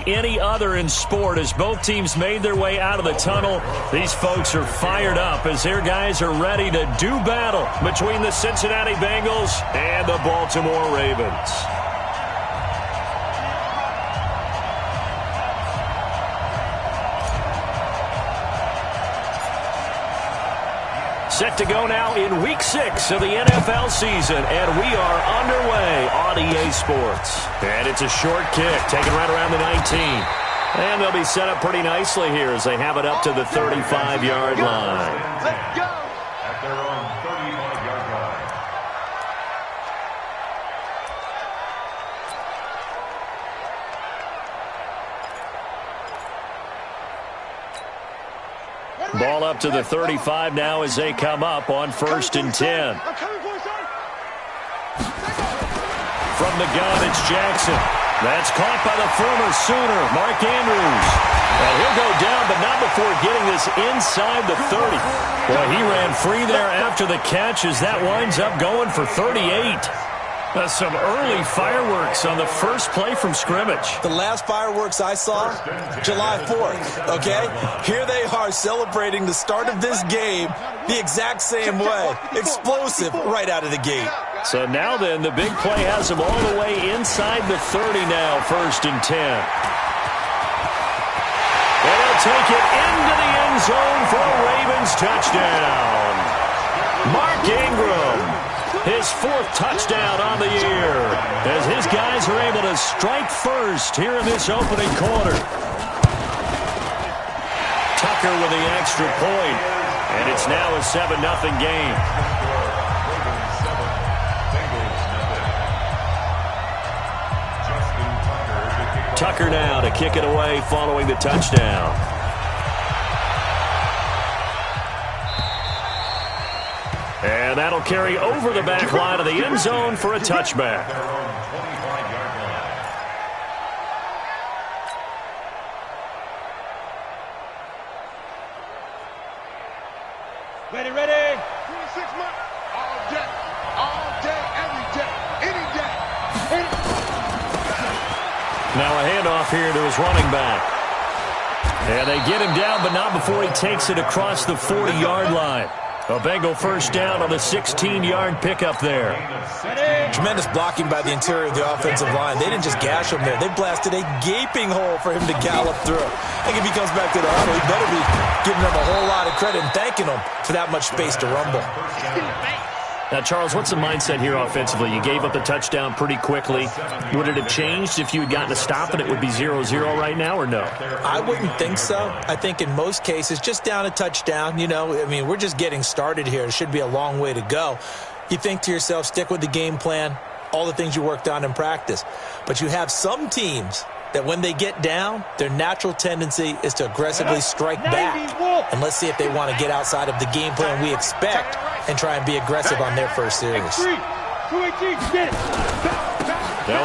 unlike any other in sport. As both teams made their way out of the tunnel, these folks are fired up as their guys are ready to do battle between the Cincinnati Bengals and the Baltimore Ravens. Set to go now in Week 6 of the NFL season, and we are underway on EA Sports. And it's a short kick, taken right around the 19. And they'll be set up pretty nicely here as they have it up to the 35-yard line. Let's go! At their own 35-yard line. Ball up to the 35 now as they come up on 1st and 10. From the gun, it's Jackson. That's caught by the former Sooner, Mark Andrews. And he'll go down, but not before getting this inside the 30. Boy, he ran free there after the catch as that winds up going for 38. Some early fireworks on the first play from scrimmage. The last fireworks I saw, July 4th, okay? Here they are celebrating the start of this game the exact same way. Explosive right out of the gate. So now then, the big play has them all the way inside the 30 now, 1st and 10. And he'll take it into the end zone for a Ravens touchdown. Mark Ingram. His 4th touchdown on the year as his guys are able to strike first here in this opening quarter. Tucker with the extra point, and it's now a 7-0 game. Tucker now to kick it away following the touchdown. And that'll carry over the back line of the end zone for a touchback. Ready, ready. 26 months. All day, every day, any day. Now a handoff here to his running back. And they get him down, but not before he takes it across the 40-yard line. A Bengal first down on the 16-yard pickup there. Tremendous blocking by the interior of the offensive line. They didn't just gash him there. They blasted a gaping hole for him to gallop through. I think if he comes back to the huddle, he better be giving them a whole lot of credit and thanking them for that much space to rumble. Now, Charles, what's the mindset here offensively? You gave up the touchdown pretty quickly. Would it have changed if you had gotten a stop and it would be 0-0 right now, or no? I wouldn't think so. I think in most cases, just down a touchdown, you know, I mean, we're just getting started here. It should be a long way to go. You think to yourself, stick with the game plan, all the things you worked on in practice. But you have some teams that when they get down, their natural tendency is to aggressively strike back. And let's see if they want to get outside of the game plan we expect and try and be aggressive on their first series. Now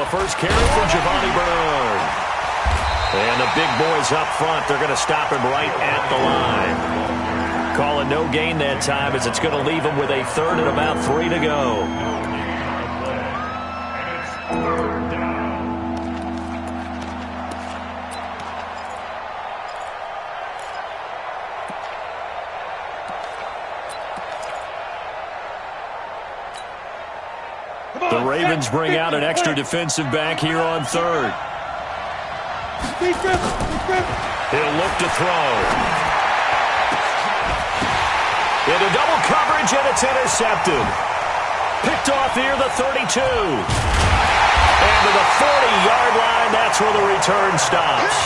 a first carry for Giovanni Bernard. And the big boys up front, they're going to stop him right at the line. Call it no gain that time as it's going to leave him with a 3rd and about 3 to go. The Ravens bring out an extra defensive back here on 3rd. He'll look to throw. Into double coverage, and it's intercepted. Picked off near the 32. And to the 40-yard line, that's where the return stops.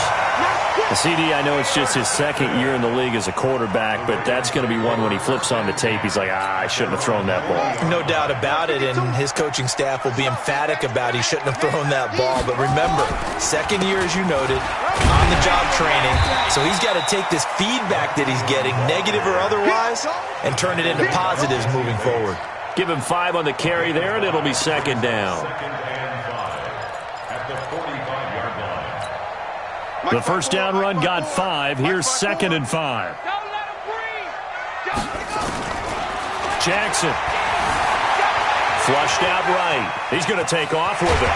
The CD, I know it's just his 2nd year in the league as a quarterback, but that's going to be one when he flips on the tape, he's like, I shouldn't have thrown that ball. No doubt about it, and his coaching staff will be emphatic about he shouldn't have thrown that ball. But remember, 2nd year, as you noted, on-the-job training, so he's got to take this feedback that he's getting, negative or otherwise, and turn it into positives moving forward. Give him 5 on the carry there, and it'll be 2nd down. The first down run got 5. Here's 2nd and 5. Jackson. Flushed out right. He's going to take off with it.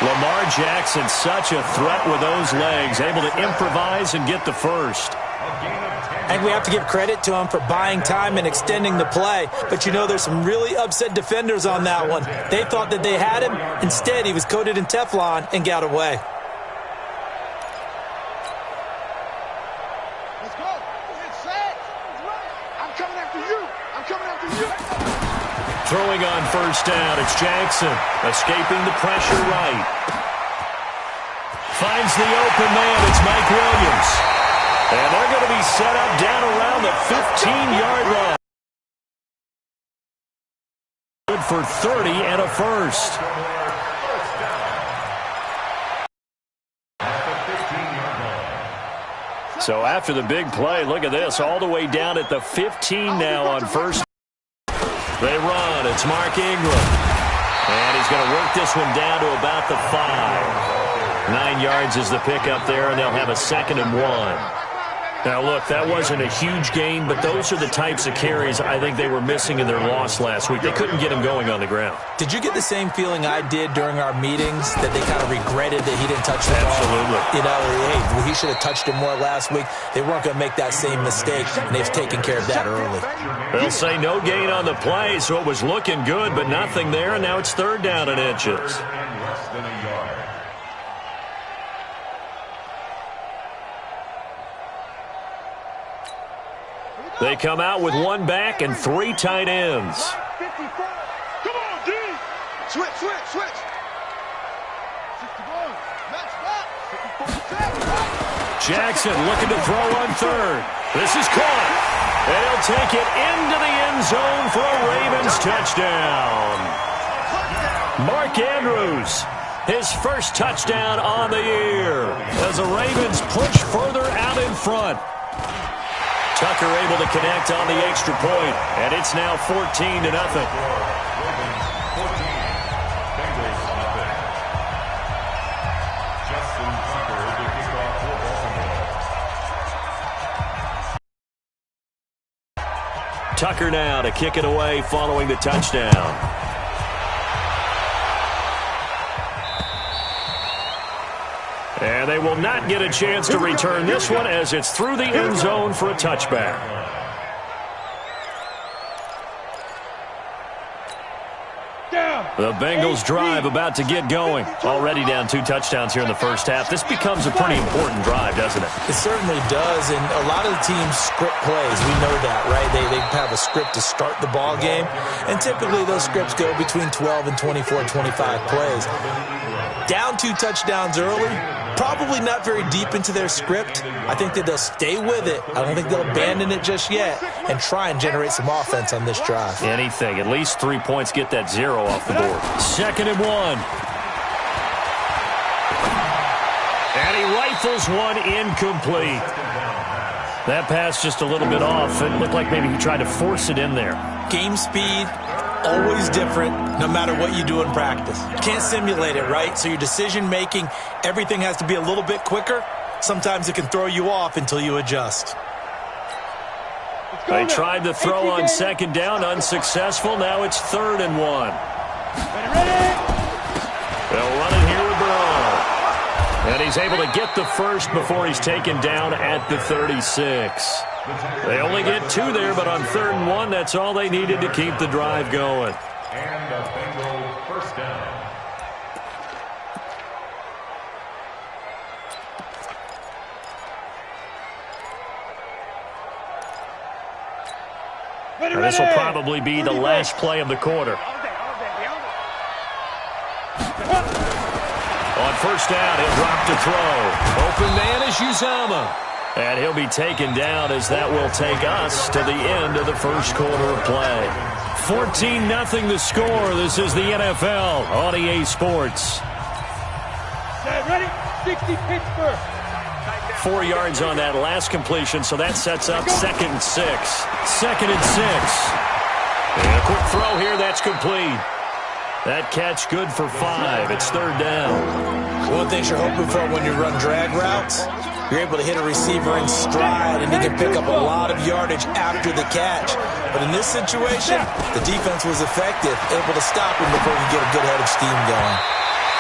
Lamar Jackson, such a threat with those legs, able to improvise and get the first. I think we have to give credit to him for buying time and extending the play. But, you know, there's some really upset defenders on that one. They thought that they had him. Instead, he was coated in Teflon and got away. Let's go. It's set. I'm coming after you. I'm coming after you. Throwing on first down, it's Jackson. Escaping the pressure right. Finds the open man. It's Mike Williams. And they're going to be set up down around the 15-yard line. Good for 30 and a first. So after the big play, look at this, all the way down at the 15 now on first. They run. It's Mark Ingram. And he's going to work this one down to about the 5. 9 yards is the pickup there, and they'll have a 2nd and 1. Now, look, that wasn't a huge gain, but those are the types of carries I think they were missing in their loss last week. They couldn't get him going on the ground. Did you get the same feeling I did during our meetings, that they kind of regretted that he didn't touch the ball? Absolutely. You know, hey, he should have touched it more last week. They weren't going to make that same mistake, and they've taken care of that early. They'll say no gain on the play, so it was looking good, but nothing there, and now it's 3rd down and inches. Less than a yard. They come out with 1 back and 3 tight ends. 54. Come on, D. Switch. 61. Match back. 54. Jackson looking to throw on 3rd. This is caught. And he'll take it into the end zone for a Ravens touchdown. Mark Andrews, his first touchdown on the year as the Ravens push further out in front. Tucker able to connect on the extra point, and it's now 14-0. Tucker now to kick it away following the touchdown. And they will not get a chance to return this one as it's through the end zone for a touchback. The Bengals drive about to get going. Already down 2 touchdowns here in the first half. This becomes a pretty important drive, doesn't it? It certainly does, and a lot of the teams script plays. We know that, right? They have a script to start the ball game, and typically those scripts go between 12 and 24, 25 plays. Down 2 touchdowns early, probably not very deep into their script. I think that they'll stay with it. I don't think they'll abandon it just yet and try and generate some offense on this drive. Anything. At least 3 points, get that 0 off the board. 2nd and 1. And he rifles one incomplete. That pass just a little bit off. It looked like maybe he tried to force it in there. Game speed, always different, no matter what you do in practice. You can't simulate it, right? So your decision-making, everything has to be a little bit quicker. Sometimes it can throw you off until you adjust. They tried to throw on 2nd down, unsuccessful. Now it's 3rd and 1. They'll run it here with Brown. And he's able to get the first before he's taken down at the 36. They only get 2 there, but on 3rd and 1, that's all they needed to keep the drive going. And a Bengal first down. And this will probably be the last play of the quarter. On first down, he'll drop to throw. Open man is Uzama. And he'll be taken down as that will take us to the end of the first quarter of play. 14-0 the score. This is the NFL on EA Sports. Ready? 60 Pittsburgh. 4 yards on that last completion, so that sets up 2nd and 6. 2nd and 6. And a quick throw here, that's complete. That catch good for 5. It's 3rd down. One thing you're hoping for when you run drag routes, you're able to hit a receiver in stride, and he can pick up a lot of yardage after the catch. But in this situation, the defense was effective, able to stop him before he could get a good head of steam going.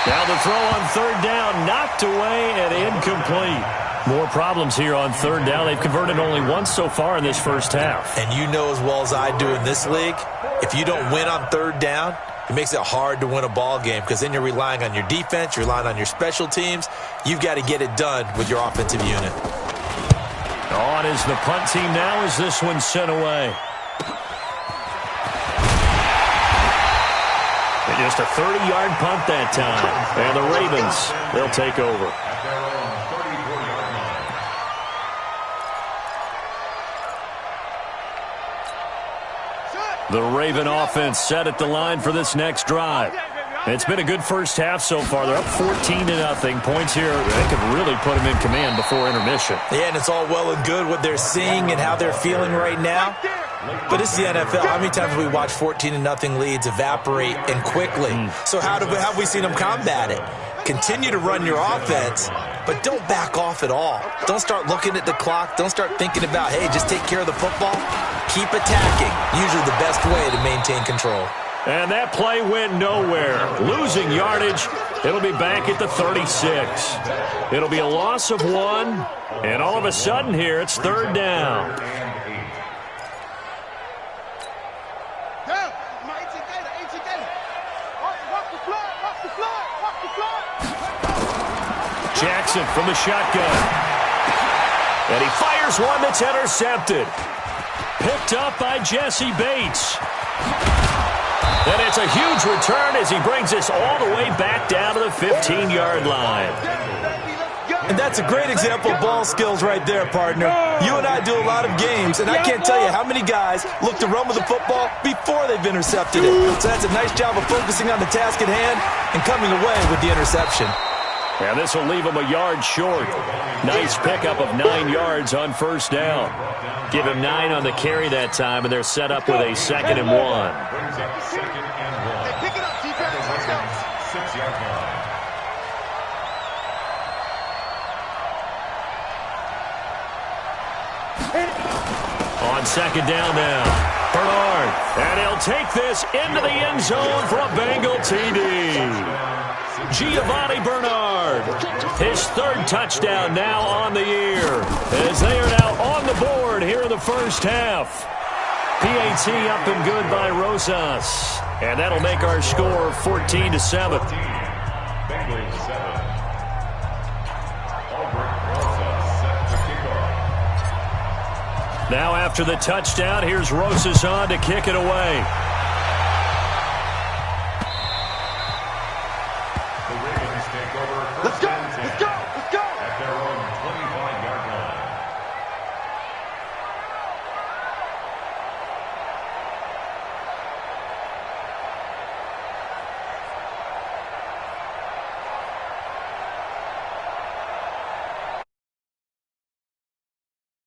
Now the throw on third down, knocked away and incomplete. More problems here on third down. They've converted only once so far in this first half. And you know as well as I do in this league, if you don't win on third down, it makes it hard to win a ball game because then you're relying on your defense, you're relying on your special teams. You've got to get it done with your offensive unit. On is the punt team now as this one's sent away. And just a 30-yard punt that time. And the Ravens, they'll take over. The Raven offense set at the line for this next drive. It's been a good first half so far. They're up 14-0. Points here, they could really put them in command before intermission. Yeah, and it's all well and good what they're seeing and how they're feeling right now. But this is the NFL. How many times have we watched 14-0 leads evaporate and quickly? So how have we seen them combat it? Continue to run your offense, but don't back off at all. Don't start looking at the clock. Don't start thinking about, hey, just take care of the football. Keep attacking. Usually the best way to maintain control. And that play went nowhere. Losing yardage. It'll be back at the 36. It'll be a loss of 1. And all of a sudden here, it's third down. Jackson from the shotgun. And he fires one that's intercepted. Picked up by Jesse Bates. And it's a huge return as he brings this all the way back down to the 15-yard line. And that's a great example of ball skills right there, partner. You and I do a lot of games, and I can't tell you how many guys look to run with the football before they've intercepted it. So that's a nice job of focusing on the task at hand and coming away with the interception. And this will leave him a yard short. Nice pickup of 9 yards on first down. Give him 9 on the carry that time, and they're set up with a 2nd and 1. Pick it up, defense. Let's go. 6-yard line. On second down now, Bernard. And he'll take this into the end zone for a Bengal TD. Giovanni Bernard, his 3rd touchdown now on the year, as they are now on the board here in the first half. PAT up and good by Rosas, and that'll make our score 14-7. Bengals 7. Albert Rosas set to kick off. Now after the touchdown, here's Rosas on to kick it away.